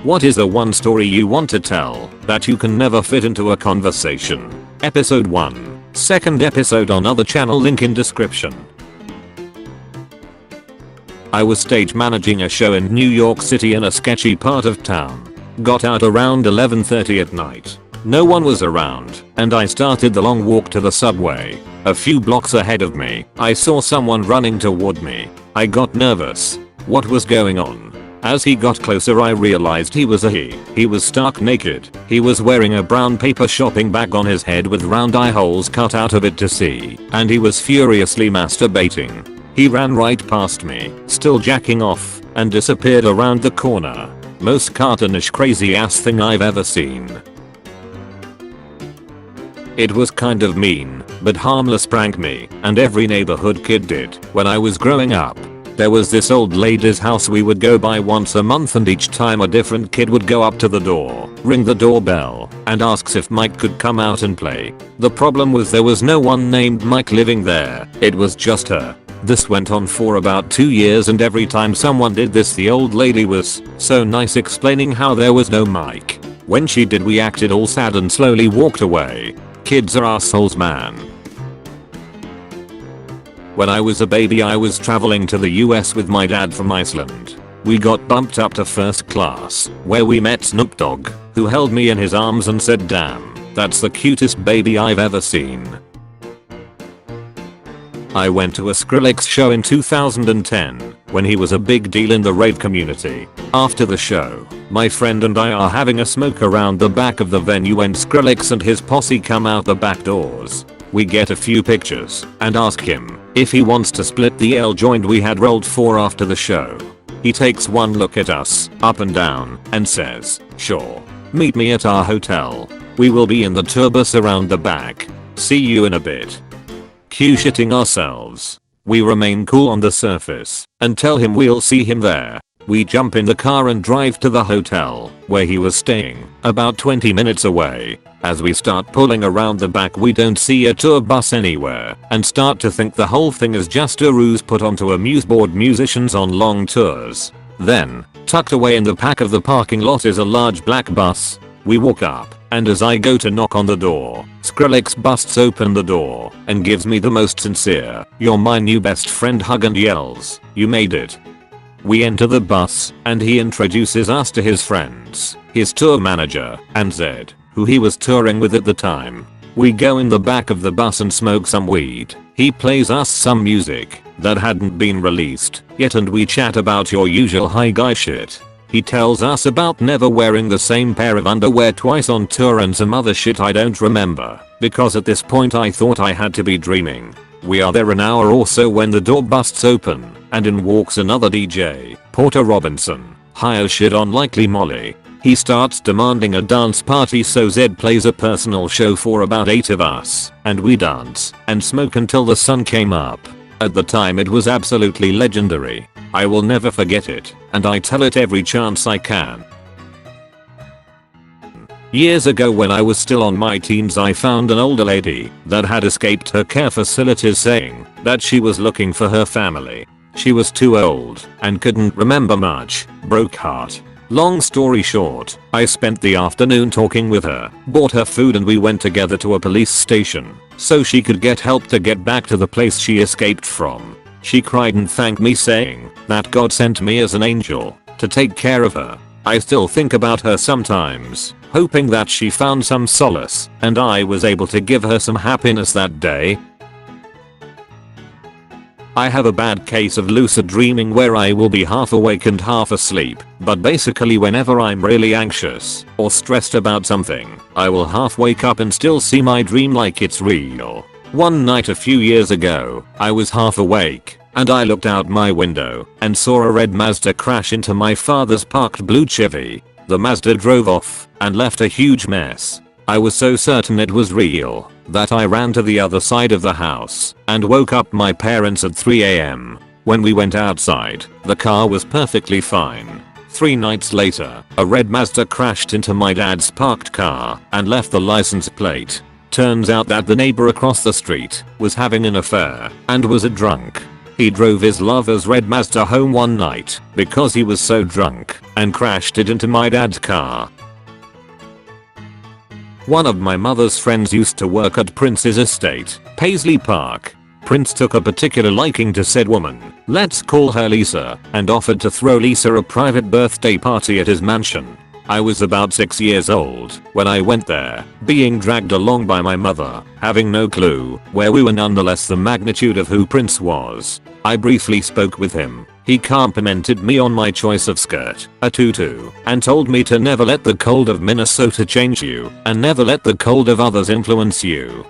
What is the one story you want to tell that you can never fit into a conversation? Episode 1. Second episode on other channel, link in description. I was stage managing a show in New York City in a sketchy part of town. Got out around 11:30 at night. No one was around, and I started the long walk to the subway. A few blocks ahead of me, I saw someone running toward me. I got nervous. What was going on? As he got closer, I realized he was a he. He was stark naked. He was wearing a brown paper shopping bag on his head with round eye holes cut out of it to see, and he was furiously masturbating. He ran right past me, still jacking off, and disappeared around the corner. Most cartoonish crazy ass thing I've ever seen. It was kind of mean, but harmless prank me, and every neighborhood kid did when I was growing up. There was this old lady's house we would go by once a month, and each time a different kid would go up to the door, ring the doorbell, and asks if Mike could come out and play. The problem was there was no one named Mike living there. It was just her. This went on for about 2 years, and every time someone did this, the old lady was so nice explaining how there was no Mike. When she did, we acted all sad and slowly walked away. Kids are assholes, man. When I was a baby, I was traveling to the US with my dad from Iceland. We got bumped up to first class, where we met Snoop Dogg, who held me in his arms and said, "Damn, that's the cutest baby I've ever seen." I went to a Skrillex show in 2010, when he was a big deal in the rave community. After the show, my friend and I are having a smoke around the back of the venue when Skrillex and his posse come out the back doors. We get a few pictures and ask him if he wants to split the L joint we had rolled for after the show. He takes one look at us, up and down, and says, "Sure. Meet me at our hotel. We will be in the tour bus around the back. See you in a bit." Cue shitting ourselves. We remain cool on the surface and tell him we'll see him there. We jump in the car and drive to the hotel where he was staying, about 20 minutes away. As we start pulling around the back, we don't see a tour bus anywhere and start to think the whole thing is just a ruse put onto amuse-board musicians on long tours. Then, tucked away in the back of the parking lot is a large black bus. We walk up, and as I go to knock on the door, Skrillex busts open the door and gives me the most sincere "You're my new best friend" hug and yells, "You made it." We enter the bus, and he introduces us to his friends, his tour manager, and Zed, who he was touring with at the time. We go in the back of the bus and smoke some weed. He plays us some music that hadn't been released yet, and we chat about your usual high guy shit. He tells us about never wearing the same pair of underwear twice on tour and some other shit I don't remember, because at this point I thought I had to be dreaming. We are there an hour or so when the door busts open, and in walks another DJ, Porter Robinson, high as shit on likely Molly. He starts demanding a dance party, so Zed plays a personal show for about 8 of us, and we dance and smoke until the sun came up. At the time it was absolutely legendary. I will never forget it, and I tell it every chance I can. Years ago, when I was still on my teens, I found an older lady that had escaped her care facilities, saying that she was looking for her family. She was too old and couldn't remember much. Broke heart. Long story short, I spent the afternoon talking with her, bought her food, and we went together to a police station so she could get help to get back to the place she escaped from. She cried and thanked me, saying that God sent me as an angel to take care of her. I still think about her sometimes, hoping that she found some solace and I was able to give her some happiness that day. I have a bad case of lucid dreaming where I will be half awake and half asleep, but basically whenever I'm really anxious or stressed about something, I will half wake up and still see my dream like it's real. One night a few years ago, I was half awake, and I looked out my window and saw a red Mazda crash into my father's parked blue Chevy. The Mazda drove off and left a huge mess. I was so certain it was real that I ran to the other side of the house and woke up my parents at 3 AM. When we went outside, the car was perfectly fine. 3 nights later, a red Mazda crashed into my dad's parked car and left the license plate. Turns out that the neighbor across the street was having an affair and was a drunk. He drove his lover's red Mazda home one night because he was so drunk and crashed it into my dad's car. One of my mother's friends used to work at Prince's estate, Paisley Park. Prince took a particular liking to said woman, let's call her Lisa, and offered to throw Lisa a private birthday party at his mansion. I was about 6 years old when I went there, being dragged along by my mother, having no clue where we were, nonetheless the magnitude of who Prince was. I briefly spoke with him. He complimented me on my choice of skirt, a tutu, and told me to never let the cold of Minnesota change you, and never let the cold of others influence you.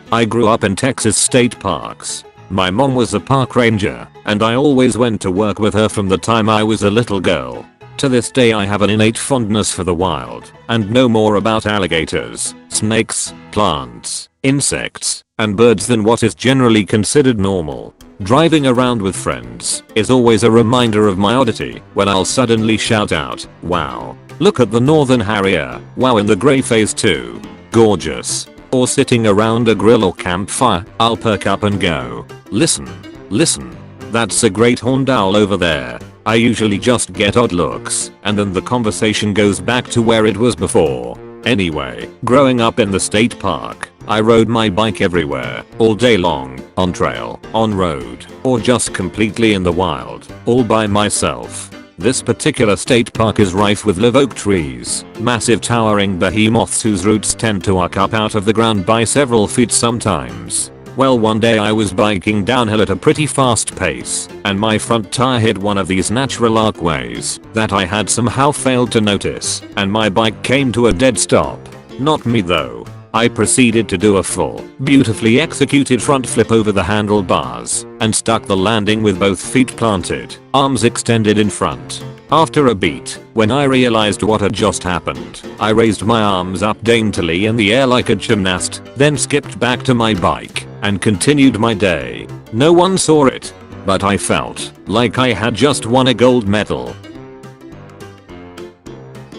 I grew up in Texas state parks. My mom was a park ranger, and I always went to work with her from the time I was a little girl. To this day I have an innate fondness for the wild, and know more about alligators, snakes, plants, insects, and birds than what is generally considered normal. Driving around with friends is always a reminder of my oddity when I'll suddenly shout out, wow, look at the northern harrier, wow, in the gray phase too, gorgeous. Or sitting around a grill or campfire, I'll perk up and go, listen, that's a great horned owl over there. I usually just get odd looks, and then the conversation goes back to where it was before. Anyway, growing up in the state park, I rode my bike everywhere, all day long, on trail, on road, or just completely in the wild, all by myself. This particular state park is rife with live oak trees, massive towering behemoths whose roots tend to arc up out of the ground by several feet sometimes. Well, one day I was biking downhill at a pretty fast pace, and my front tire hit one of these natural arcways that I had somehow failed to notice, and my bike came to a dead stop. Not me though. I proceeded to do a full, beautifully executed front flip over the handlebars and stuck the landing with both feet planted, arms extended in front. After a beat, when I realized what had just happened, I raised my arms up daintily in the air like a gymnast, then skipped back to my bike and continued my day. No one saw it, but I felt like I had just won a gold medal.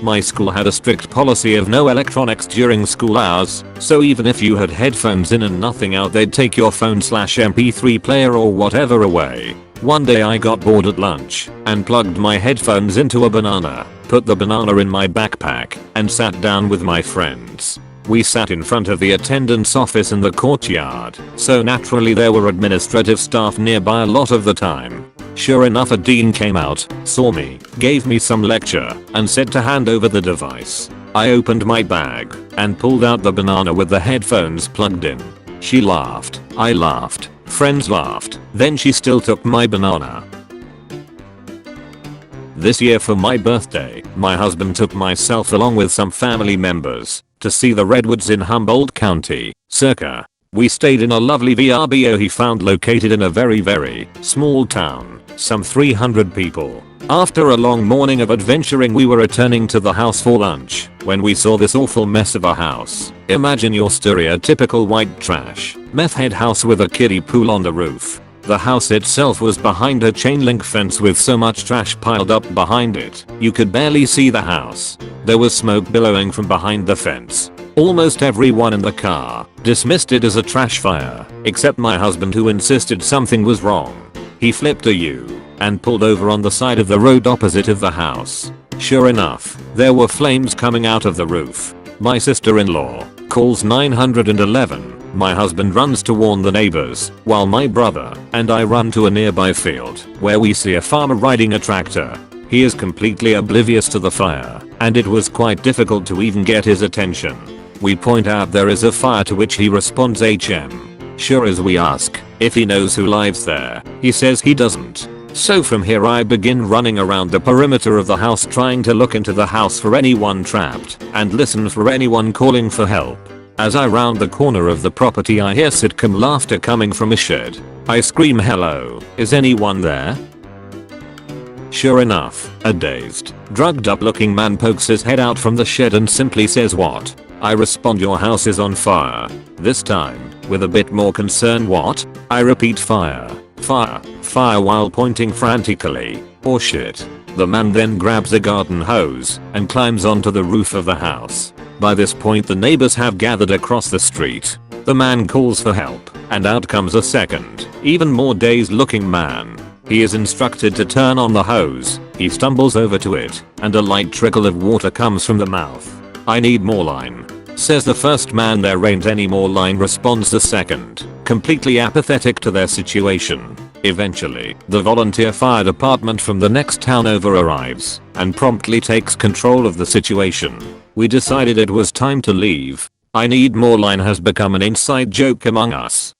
My school had a strict policy of no electronics during school hours, so even if you had headphones in and nothing out, they'd take your phone/MP3 player or whatever away. One day I got bored at lunch and plugged my headphones into a banana, put the banana in my backpack, and sat down with my friends. We sat in front of the attendance office in the courtyard, so naturally there were administrative staff nearby a lot of the time. Sure enough, a dean came out, saw me, gave me some lecture, and said to hand over the device. I opened my bag and pulled out the banana with the headphones plugged in. She laughed, I laughed, friends laughed, then she still took my banana. This year for my birthday, my husband took myself along with some family members to see the redwoods in Humboldt County, circa. We stayed in a lovely VRBO he found located in a very small town, some 300 people. After a long morning of adventuring, we were returning to the house for lunch when we saw this awful mess of a house. Imagine your stereotypical white trash, meth head house with a kiddie pool on the roof. The house itself was behind a chain link fence with so much trash piled up behind it, you could barely see the house. There was smoke billowing from behind the fence. Almost everyone in the car dismissed it as a trash fire, except my husband, who insisted something was wrong. He flipped a U and pulled over on the side of the road opposite of the house. Sure enough, there were flames coming out of the roof. My sister-in-law calls 911. My husband runs to warn the neighbors, while my brother and I run to a nearby field where we see a farmer riding a tractor. He is completely oblivious to the fire, and it was quite difficult to even get his attention. We point out there is a fire, to which he responds HM. Sure as we ask if he knows who lives there, he says he doesn't. So from here I begin running around the perimeter of the house, trying to look into the house for anyone trapped and listen for anyone calling for help. As I round the corner of the property, I hear sitcom laughter coming from a shed. I scream, hello, is anyone there? Sure enough, a dazed, drugged up looking man pokes his head out from the shed and simply says, what? I respond, your house is on fire. This time, with a bit more concern, what? I repeat, fire, fire, fire, while pointing frantically. Oh shit. The man then grabs a garden hose and climbs onto the roof of the house. By this point the neighbors have gathered across the street. The man calls for help, and out comes a second, even more dazed looking man. He is instructed to turn on the hose. He stumbles over to it, and a light trickle of water comes from the mouth. "I need more line," says the first man. "There ain't any more line," responds the second, completely apathetic to their situation. Eventually, the volunteer fire department from the next town over arrives and promptly takes control of the situation. We decided it was time to leave. "I need more line" has become an inside joke among us.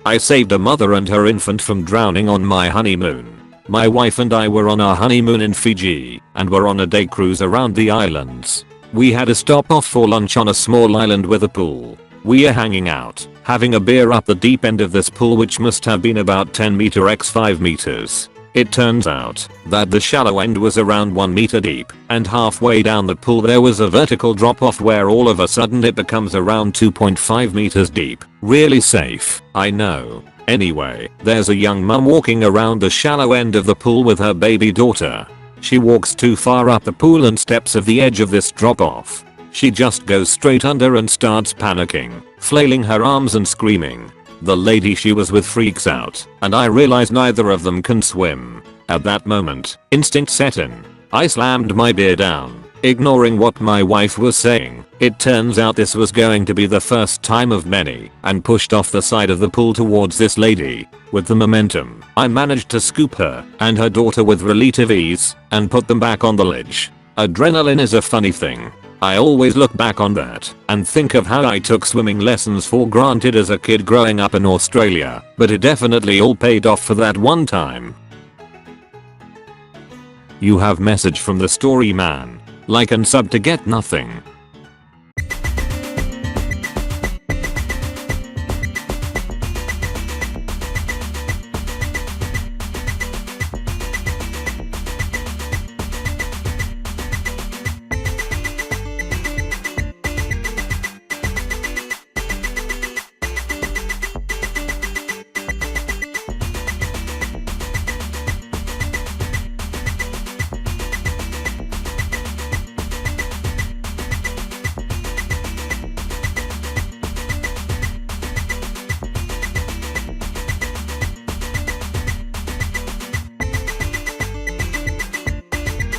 I saved a mother and her infant from drowning on my honeymoon. My wife and I were on our honeymoon in Fiji and were on a day cruise around the islands. We had a stop off for lunch on a small island with a pool. We are hanging out, having a beer up the deep end of this pool, which must have been about 10 meter x 5 meters. It turns out that the shallow end was around 1 meter deep, and halfway down the pool there was a vertical drop off where all of a sudden it becomes around 2.5 meters deep. Really safe, I know. Anyway, there's a young mum walking around the shallow end of the pool with her baby daughter. She walks too far up the pool and steps off the edge of this drop off. She just goes straight under and starts panicking, flailing her arms and screaming. The lady she was with freaks out, and I realize neither of them can swim. At that moment, instinct set in. I slammed my beer down, ignoring what my wife was saying. It turns out this was going to be the first time of many, and pushed off the side of the pool towards this lady. With the momentum, I managed to scoop her and her daughter with relative ease and put them back on the ledge. Adrenaline is a funny thing. I always look back on that and think of how I took swimming lessons for granted as a kid growing up in Australia, but it definitely all paid off for that one time. You have message from the story man. Like and sub to get nothing.